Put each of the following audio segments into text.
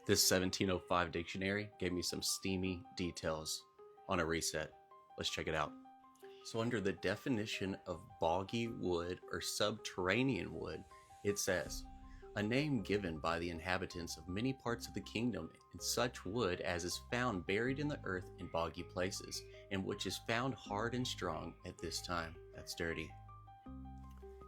This 1705 dictionary gave me some steamy details on a reset. Let's check it out. So under the definition of boggy wood or subterranean wood, it says, a name given by the inhabitants of many parts of the kingdom in such wood as is found buried in the earth in boggy places, and which is found hard and strong at this time. That's dirty.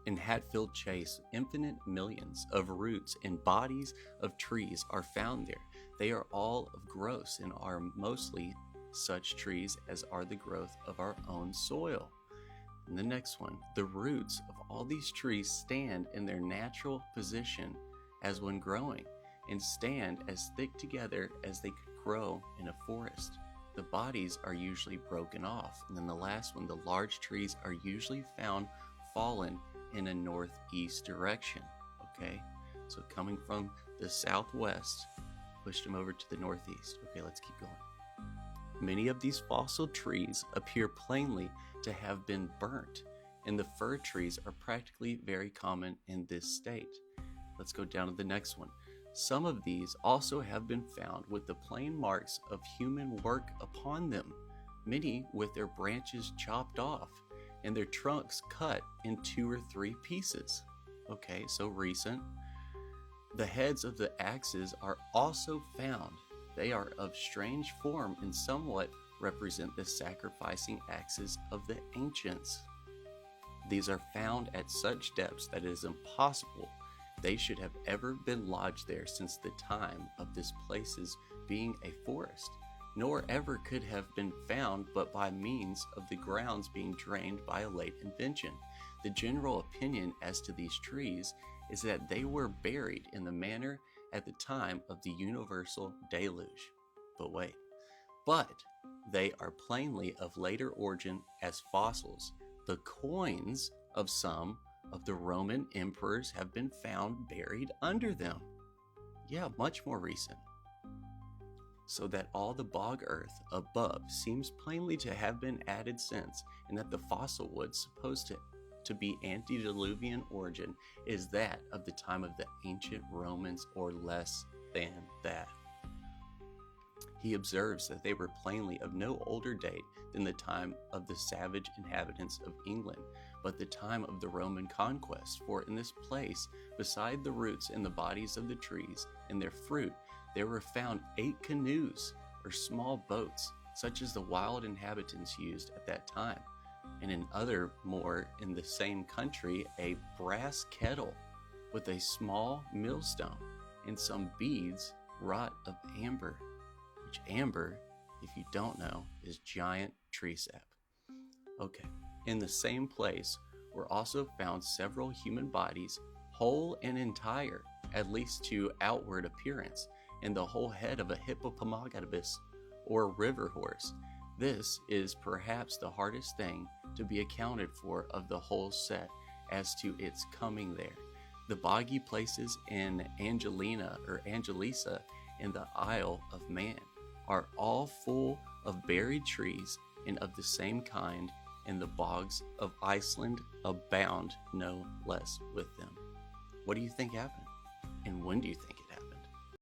In Hatfield Chase, infinite millions of roots and bodies of trees are found there. They are all of growth and are mostly such trees as are the growth of our own soil. And the next one, the roots of all these trees stand in their natural position as when growing, and stand as thick together as they could grow in a forest. The bodies are usually broken off. And then the last one, the large trees are usually found fallen in a northeast direction. Okay, so coming from the southwest, pushed them over to the northeast. Okay, let's keep going. Many of these fossil trees appear plainly to have been burnt, and the fir trees are practically very common in this state. Let's go down to the next one. Some of these also have been found with the plain marks of human work upon them, many with their branches chopped off and their trunks cut in 2 or 3 pieces. Okay, so recent. The heads of the axes are also found. They are of strange form and somewhat represent the sacrificing axes of the ancients. These are found at such depths that it is impossible they should have ever been lodged there since the time of this place's being a forest, nor ever could have been found but by means of the grounds being drained by a late invention. The general opinion as to these trees is that they were buried in the manner at the time of the universal deluge. But they are plainly of later origin as fossils. The coins of some of the Roman emperors have been found buried under them. Yeah, much more recent. So that all the bog earth above seems plainly to have been added since, and that the fossil wood supposed to be antediluvian origin is that of the time of the ancient Romans or less than that. He observes that they were plainly of no older date than the time of the savage inhabitants of England, but the time of the Roman conquest. For in this place, beside the roots and the bodies of the trees and their fruit, there were found 8 canoes, or small boats, such as the wild inhabitants used at that time, and in other more in the same country, a brass kettle with a small millstone, and some beads wrought of amber, which amber, if you don't know, is giant tree sap. Okay, in the same place were also found several human bodies, whole and entire, at least to outward appearance, and the whole head of a hippopotamus or river horse. This is perhaps the hardest thing to be accounted for of the whole set as to its coming there. The boggy places in Angelina or Angelisa in the Isle of Man are all full of buried trees and of the same kind, and the bogs of Iceland abound no less with them. What do you think happened? And when do you think it